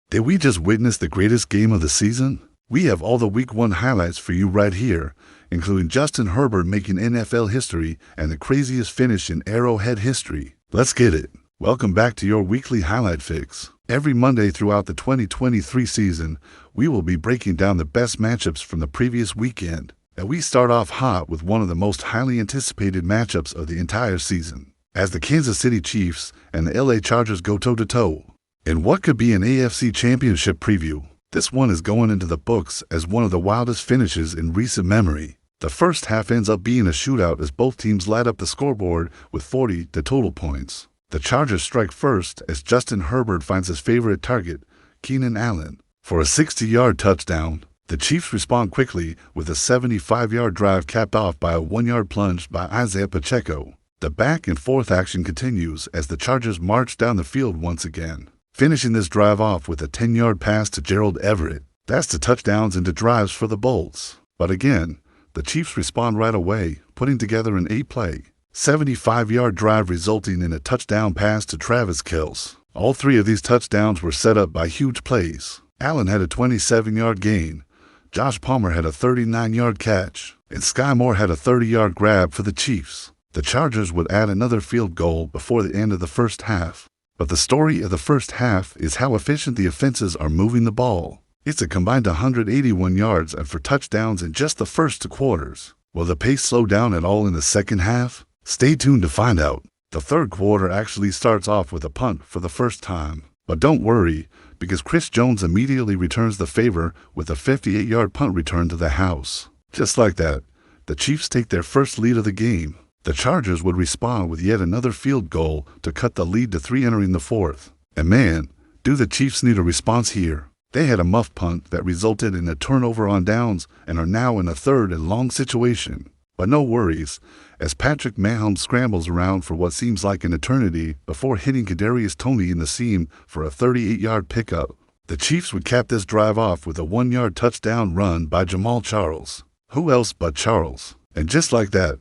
Did we just witness the greatest game of the season? We have all the Week 1 highlights for you right here, including Justin Herbert making NFL history and the craziest finish in Arrowhead history. Let's get it. Welcome back to your weekly highlight fix. Every Monday throughout the 2023 season, we will be breaking down the best matchups from the previous weekend. And we start off hot with one of the most highly anticipated matchups of the entire season, as the Kansas City Chiefs and the LA Chargers go toe-to-toe. In what could be an AFC Championship preview, this one is going into the books as one of the wildest finishes in recent memory. The first half ends up being a shootout as both teams light up the scoreboard with 40 total points. The Chargers strike first as Justin Herbert finds his favorite target, Keenan Allen, for a 60-yard touchdown. The Chiefs respond quickly with a 75-yard drive capped off by a 1-yard plunge by Isaiah Pacheco. The back and forth action continues as the Chargers march down the field once again, finishing this drive off with a 10-yard pass to Gerald Everett. That's the touchdowns into drives for the Bolts. But again, the Chiefs respond right away, putting together an 8-play, 75-yard drive resulting in a touchdown pass to Travis Kelce. All three of these touchdowns were set up by huge plays. Allen had a 27-yard gain, Josh Palmer had a 39-yard catch, and Sky Moore had a 30-yard grab for the Chiefs. The Chargers would add another field goal before the end of the first half. But the story of the first half is how efficient the offenses are moving the ball. It's a combined 181 yards and 4 touchdowns in just the first 2 quarters. Will the pace slow down at all in the second half? Stay tuned to find out. The third quarter actually starts off with a punt for the first time. But don't worry, because Chris Jones immediately returns the favor with a 58-yard punt return to the house. Just like that, the Chiefs take their first lead of the game. The Chargers would respond with yet another field goal to cut the lead to 3 entering the fourth. And man, do the Chiefs need a response here. They had a muff punt that resulted in a turnover on downs and are now in a 3rd and long situation. But no worries, as Patrick Mahomes scrambles around for what seems like an eternity before hitting Kadarius Toney in the seam for a 38-yard pickup. The Chiefs would cap this drive off with a 1-yard touchdown run by Jamal Charles. Who else but Charles? And just like that,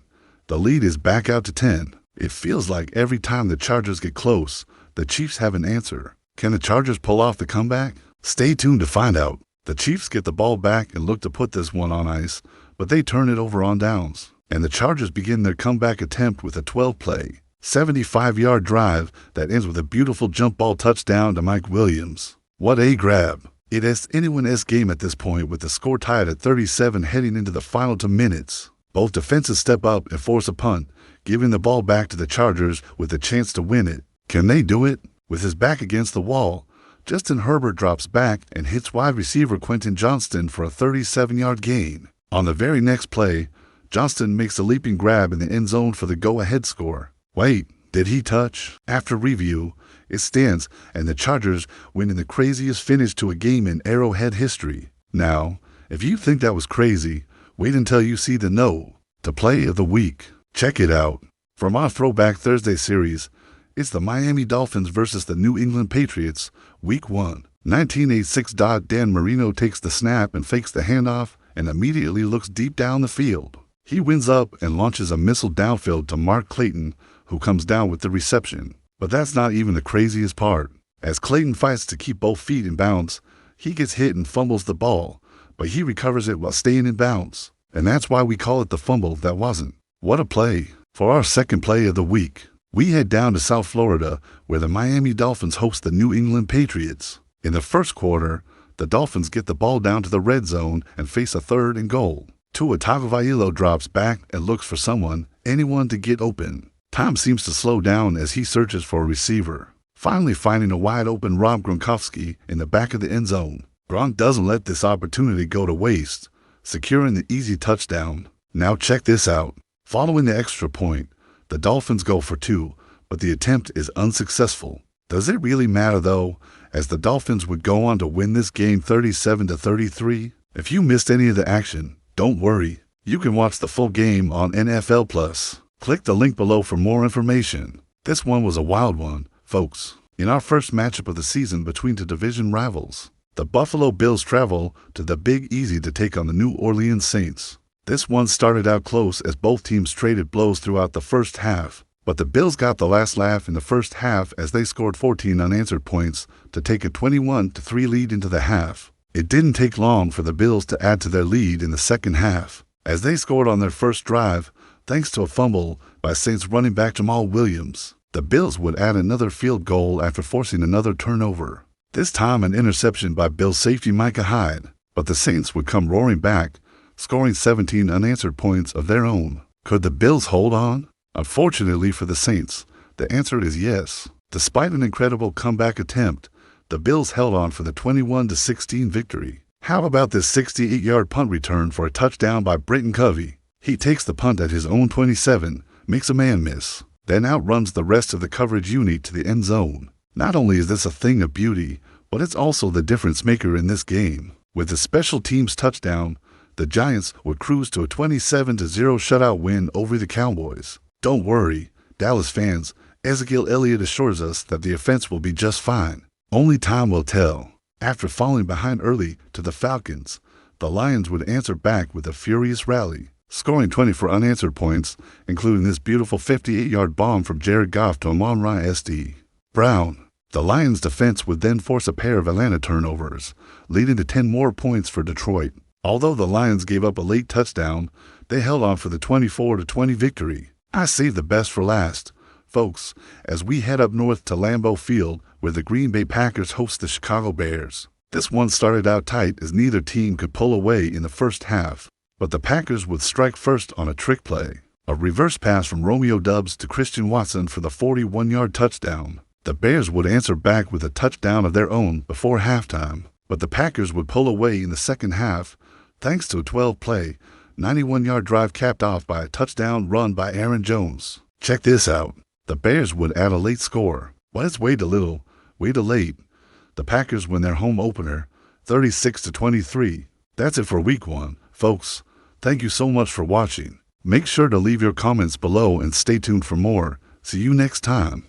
the lead is back out to 10. It feels like every time the Chargers get close, the Chiefs have an answer. Can the Chargers pull off the comeback? Stay tuned to find out. The Chiefs get the ball back and look to put this one on ice, but they turn it over on downs. And the Chargers begin their comeback attempt with a 12-play, 75-yard drive that ends with a beautiful jump ball touchdown to Mike Williams. What a grab. It is anyone's game at this point with the score tied at 37 heading into the final 2 minutes. Both defenses step up and force a punt, giving the ball back to the Chargers with a chance to win it. Can they do it? With his back against the wall, Justin Herbert drops back and hits wide receiver Quentin Johnston for a 37-yard gain. On the very next play, Johnston makes a leaping grab in the end zone for the go-ahead score. Wait, did he touch? After review, it stands, and the Chargers win in the craziest finish to a game in Arrowhead history. Now, if you think that was crazy, wait until you see the play of the week. Check it out. From our Throwback Thursday series, it's the Miami Dolphins versus the New England Patriots, Week 1. 1986. Dan Marino takes the snap and fakes the handoff and immediately looks deep down the field. He winds up and launches a missile downfield to Mark Clayton, who comes down with the reception. But that's not even the craziest part. As Clayton fights to keep both feet in bounds, he gets hit and fumbles the ball, but he recovers it while staying in bounds. And that's why we call it the fumble that wasn't. What a play. For our second play of the week, we head down to South Florida, where the Miami Dolphins host the New England Patriots. In the first quarter, the Dolphins get the ball down to the red zone and face a 3rd and goal. Tua Tagovailoa drops back and looks for anyone to get open. Time seems to slow down as he searches for a receiver, finally finding a wide-open Rob Gronkowski in the back of the end zone. Gronk doesn't let this opportunity go to waste, securing the easy touchdown. Now check this out. Following the extra point, the Dolphins go for 2, but the attempt is unsuccessful. Does it really matter though, as the Dolphins would go on to win this game 37-33? If you missed any of the action, don't worry. You can watch the full game on NFL Plus. Click the link below for more information. This one was a wild one, folks. In our first matchup of the season between the division rivals, the Buffalo Bills travel to the Big Easy to take on the New Orleans Saints. This one started out close as both teams traded blows throughout the first half, But the Bills got the last laugh in the first half as they scored 14 unanswered points to take a 21-3 lead into the half. It didn't take long for the Bills to add to their lead in the second half, as they scored on their first drive thanks to a fumble by Saints running back Jamal Williams. The Bills would add another field goal after forcing another turnover, this time an interception by Bills safety Micah Hyde. But the Saints would come roaring back, scoring 17 unanswered points of their own. Could the Bills hold on? Unfortunately for the Saints, the answer is yes. Despite an incredible comeback attempt, the Bills held on for the 21-16 victory. How about this 68-yard punt return for a touchdown by Britton Covey? He takes the punt at his own 27, makes a man miss, then outruns the rest of the coverage unit to the end zone. Not only is this a thing of beauty, but it's also the difference maker in this game. With the special teams touchdown, the Giants would cruise to a 27-0 shutout win over the Cowboys. Don't worry, Dallas fans, Ezekiel Elliott assures us that the offense will be just fine. Only time will tell. After falling behind early to the Falcons, the Lions would answer back with a furious rally, scoring 24 unanswered points, including this beautiful 58-yard bomb from Jared Goff to Amon-Ra St. Brown. The Lions' defense would then force a pair of Atlanta turnovers, leading to 10 more points for Detroit. Although the Lions gave up a late touchdown, they held on for the 24-20 victory. I saved the best for last, folks, as we head up north to Lambeau Field, where the Green Bay Packers host the Chicago Bears. This one started out tight as neither team could pull away in the first half, but the Packers would strike first on a trick play, a reverse pass from Romeo Doubs to Christian Watson for the 41-yard touchdown. The Bears would answer back with a touchdown of their own before halftime, but the Packers would pull away in the second half thanks to a 12-play, 91-yard drive capped off by a touchdown run by Aaron Jones. Check this out. The Bears would add a late score, but it's way too little, way too late. The Packers win their home opener, 36-23. That's it for week 1, folks. Thank you so much for watching. Make sure to leave your comments below and stay tuned for more. See you next time.